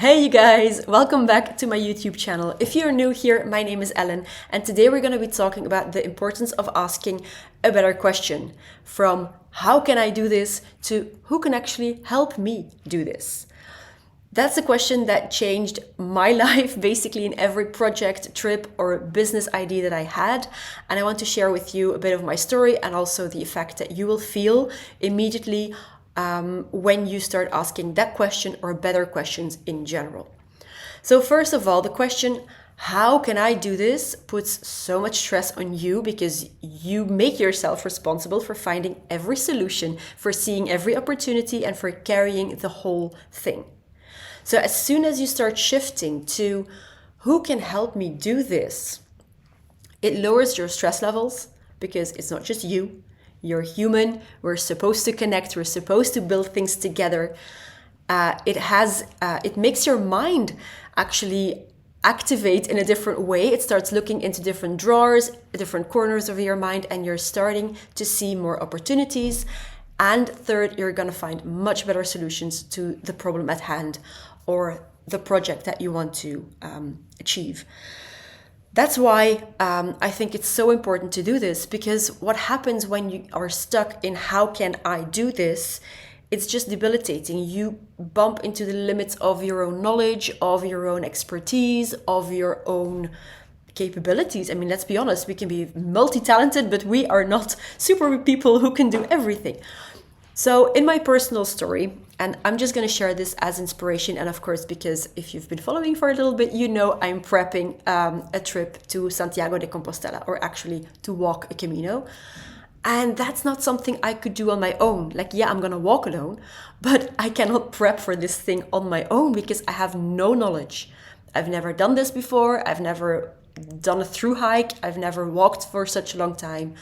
Hey you guys, welcome back to my YouTube channel. If you're new here, my name is Ellen, and today we're going to be talking about the importance of asking a better question. From how can I do this to who can actually help me do this? That's a question that changed my life basically in every project, trip, or business idea that I had. And I want to share with you a bit of my story and also the effect that you will feel immediately when you start asking that question or better questions in general. So first of all, the question, how can I do this, puts so much stress on you because you make yourself responsible for finding every solution, for seeing every opportunity, and for carrying the whole thing. So as soon as you start shifting to who can help me do this, it lowers your stress levels because it's not just you. You're human. We're supposed to connect. We're supposed to build things together. It makes your mind actually activate in a different way. It starts looking into different drawers, different corners of your mind, and you're starting to see more opportunities. And third, you're going to find much better solutions to the problem at hand or the project that you want to achieve. That's why I think it's so important to do this, because what happens when you are stuck in how can I do this, it's just debilitating. You bump into the limits of your own knowledge, of your own expertise, of your own capabilities. I mean, let's be honest, we can be multi-talented, but we are not super people who can do everything. So in my personal story, and I'm just going to share this as inspiration, and of course, because if you've been following for a little bit, you know I'm prepping a trip to Santiago de Compostela, or actually to walk a Camino. And that's not something I could do on my own. Like, yeah, I'm going to walk alone, but I cannot prep for this thing on my own because I have no knowledge. I've never done this before. I've never done a through hike. I've never walked for such a long time.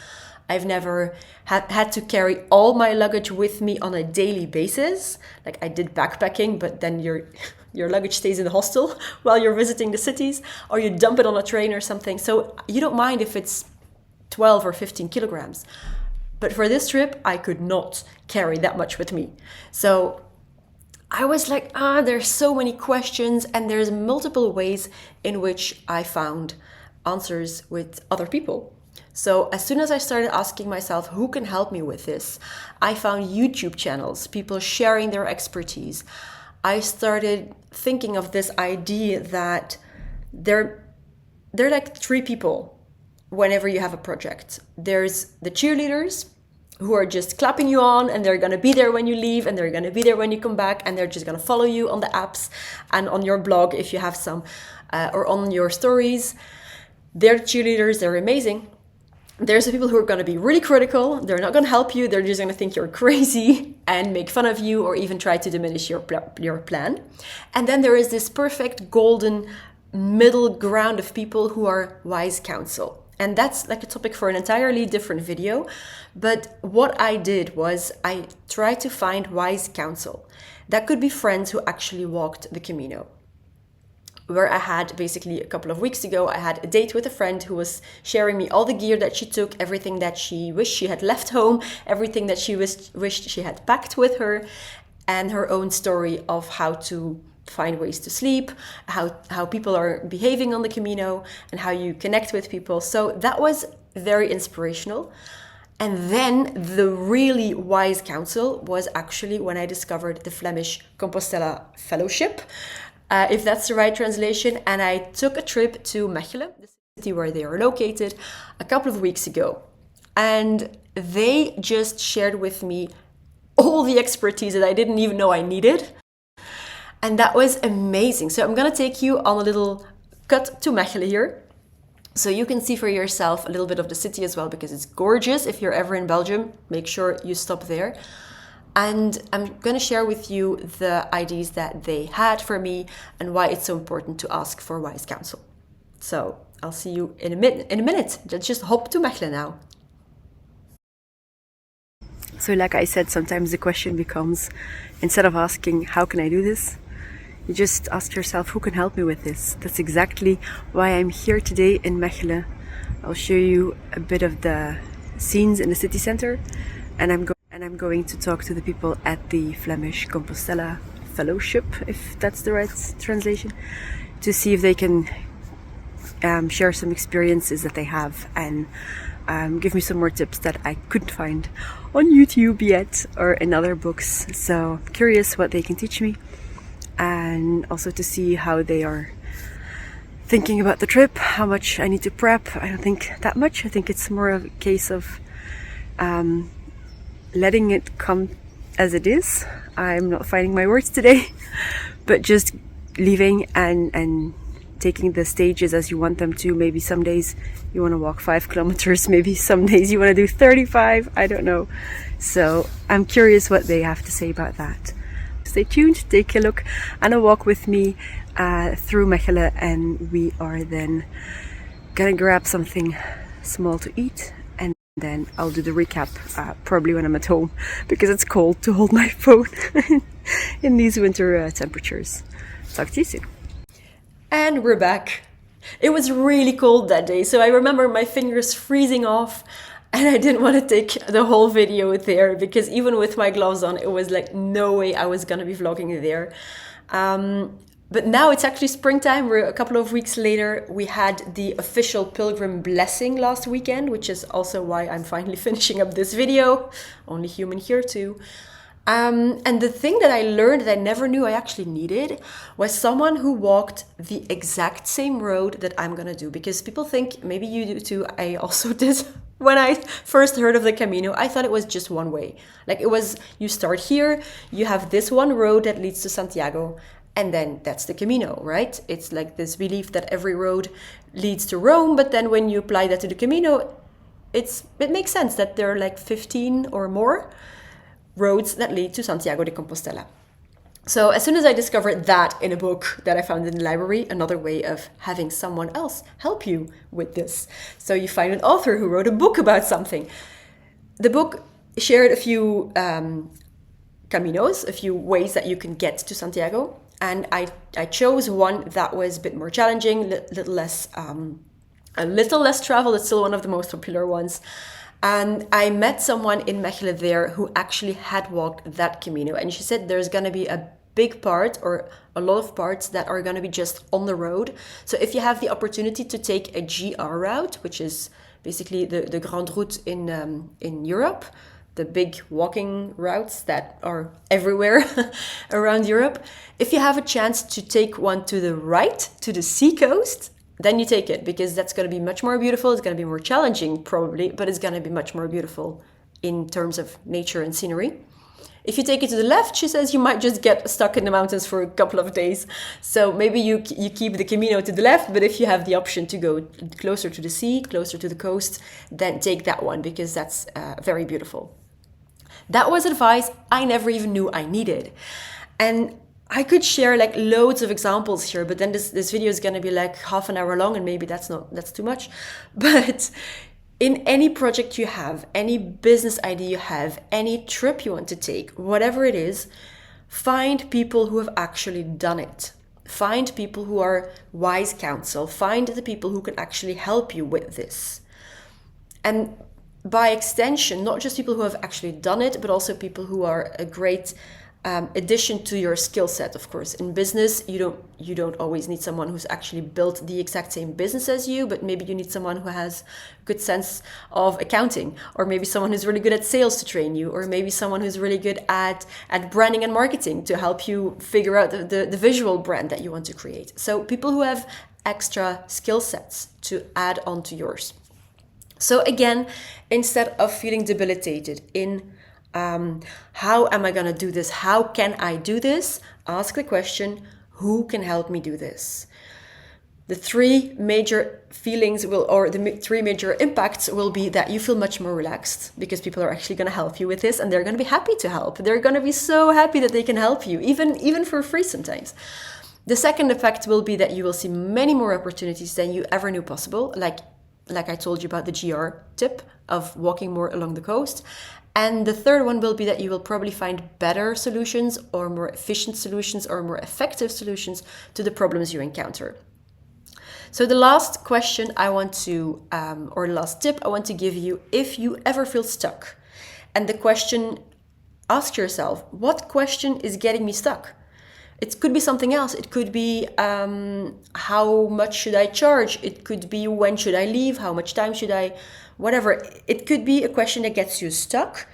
I've never had to carry all my luggage with me on a daily basis. Like I did backpacking, but then your luggage stays in the hostel while you're visiting the cities, or you dump it on a train or something. So you don't mind if it's 12 or 15 kilograms. But for this trip, I could not carry that much with me. So I was like, there's so many questions, and there's multiple ways in which I found answers with other people. So as soon as I started asking myself, who can help me with this? I found YouTube channels, people sharing their expertise. I started thinking of this idea that they're like three people whenever you have a project. There's the cheerleaders who are just clapping you on, and they're going to be there when you leave, and they're going to be there when you come back, and they're just going to follow you on the apps and on your blog if you have some, or on your stories. They're cheerleaders, they're amazing. There's the people who are going to be really critical. They're not going to help you. They're just going to think you're crazy and make fun of you, or even try to diminish your plan. And then there is this perfect golden middle ground of people who are wise counsel. And that's like a topic for an entirely different video. But what I did was I tried to find wise counsel. That could be friends who actually walked the Camino. Where I had basically a couple of weeks ago, I had a date with a friend who was sharing me all the gear that she took, everything that she wished she had left home, everything that she wished she had packed with her, and her own story of how to find ways to sleep, how people are behaving on the Camino, and how you connect with people. So that was very inspirational. And then the really wise counsel was actually when I discovered the Flemish Compostela Fellowship, if that's the right translation. And I took a trip to Mechelen, the city where they are located, a couple of weeks ago. And they just shared with me all the expertise that I didn't even know I needed. And that was amazing. So I'm going to take you on a little cut to Mechelen here, so you can see for yourself a little bit of the city as well, because it's gorgeous. If you're ever in Belgium, make sure you stop there. And I'm going to share with you the ideas that they had for me and why it's so important to ask for wise counsel. So I'll see you in a minute. Let's just hop to Mechelen now. So like I said, sometimes the question becomes, instead of asking, how can I do this? You just ask yourself, who can help me with this? That's exactly why I'm here today in Mechelen. I'll show you a bit of the scenes in the city center, and I'm going to talk to the people at the Flemish Compostela fellowship, if that's the right translation, to see if they can share some experiences that they have and give me some more tips that I couldn't find on YouTube yet or in other books. So I'm curious what they can teach me, and also to see how they are thinking about the trip, how much I need to prep. I don't think that much. I think it's more of a case of letting it come as it is. I'm not finding my words today, but just leaving and taking the stages as you want them to. Maybe some days you want to walk 5 kilometers, maybe some days you want to do 35, I don't know. So I'm curious what they have to say about that. Stay tuned, take a look and a walk with me through Mechelen, and we are then gonna grab something small to eat, and then I'll do the recap probably when I'm at home, because it's cold to hold my phone in these winter temperatures. Talk to you soon. And we're back. It was really cold that day, so I remember my fingers freezing off, and I didn't want to take the whole video there, because even with my gloves on, it was like no way I was gonna be vlogging there. But now it's actually springtime. We're a couple of weeks later. We had the official pilgrim blessing last weekend, which is also why I'm finally finishing up this video. Only human here too. And the thing that I learned that I never knew I actually needed was someone who walked the exact same road that I'm gonna do. Because people think, maybe you do too, I also did. When I first heard of the Camino, I thought it was just one way. Like it was, you start here, you have this one road that leads to Santiago, and then that's the Camino, right? It's like this belief that every road leads to Rome, but then when you apply that to the Camino, it makes sense that there are like 15 or more roads that lead to Santiago de Compostela. So as soon as I discovered that in a book that I found in the library, another way of having someone else help you with this. So you find an author who wrote a book about something. The book shared a few caminos, a few ways that you can get to Santiago. And I chose one that was a bit more challenging, a little less travel. It's still one of the most popular ones. And I met someone in Mechelen there who actually had walked that Camino. And she said there's going to be a big part or a lot of parts that are going to be just on the road. So if you have the opportunity to take a GR route, which is basically the Grande Route in Europe, the big walking routes that are everywhere around Europe. If you have a chance to take one to the right, to the sea coast, then you take it, because that's going to be much more beautiful. It's going to be more challenging probably, but it's going to be much more beautiful in terms of nature and scenery. If you take it to the left, she says you might just get stuck in the mountains for a couple of days. So maybe you keep the Camino to the left, but if you have the option to go closer to the sea, closer to the coast, then take that one, because that's very beautiful. That was advice I never even knew I needed. And I could share like loads of examples here, but then this video is going to be like half an hour long, and maybe that's too much. But in any project you have, any business idea you have, any trip you want to take, whatever it is, find people who have actually done it. Find people who are wise counsel. Find the people who can actually help you with this. And by extension, not just people who have actually done it, but also people who are a great addition to your skill set. Of course, in business, you don't always need someone who's actually built the exact same business as you, but maybe you need someone who has a good sense of accounting, or maybe someone who's really good at sales to train you, or maybe someone who's really good at branding and marketing to help you figure out the visual brand that you want to create. So people who have extra skill sets to add on to yours. So again, instead of feeling debilitated in how am I going to do this? How can I do this? Ask the question, who can help me do this? The three major feelings the three major impacts will be that you feel much more relaxed, because people are actually going to help you with this, and they're going to be happy to help. They're going to be so happy that they can help you, even for free sometimes. The second effect will be that you will see many more opportunities than you ever knew possible, like I told you about the GR tip of walking more along the coast. And the third one will be that you will probably find better solutions, or more efficient solutions, or more effective solutions to the problems you encounter. So the last question I want to, or last tip I want to give you, if you ever feel stuck, and the question, ask yourself, what question is getting me stuck? It could be something else. It could be how much should I charge? It could be when should I leave? How much time should I, whatever. It could be a question that gets you stuck.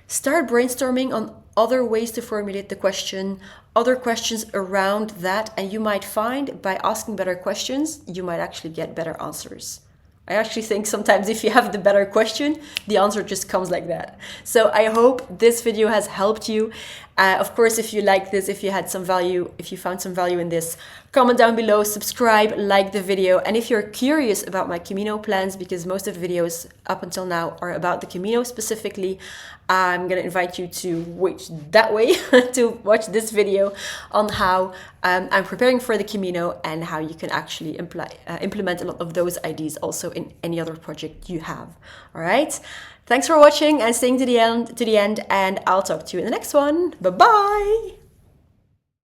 Start brainstorming on other ways to formulate the question, other questions around that, and you might find by asking better questions, you might actually get better answers. I actually think sometimes if you have the better question, the answer just comes like that. So I hope this video has helped you. Of course, if you like this, if you had some value, if you found some value in this, comment down below, subscribe, like the video. And if you're curious about my Camino plans, because most of the videos up until now are about the Camino specifically, I'm going to invite you to watch that way, to watch this video on how I'm preparing for the Camino and how you can actually implement a lot of those ideas also in any other project you have. All right. Thanks for watching and staying to the end, and I'll talk to you in the next one. Bye-bye.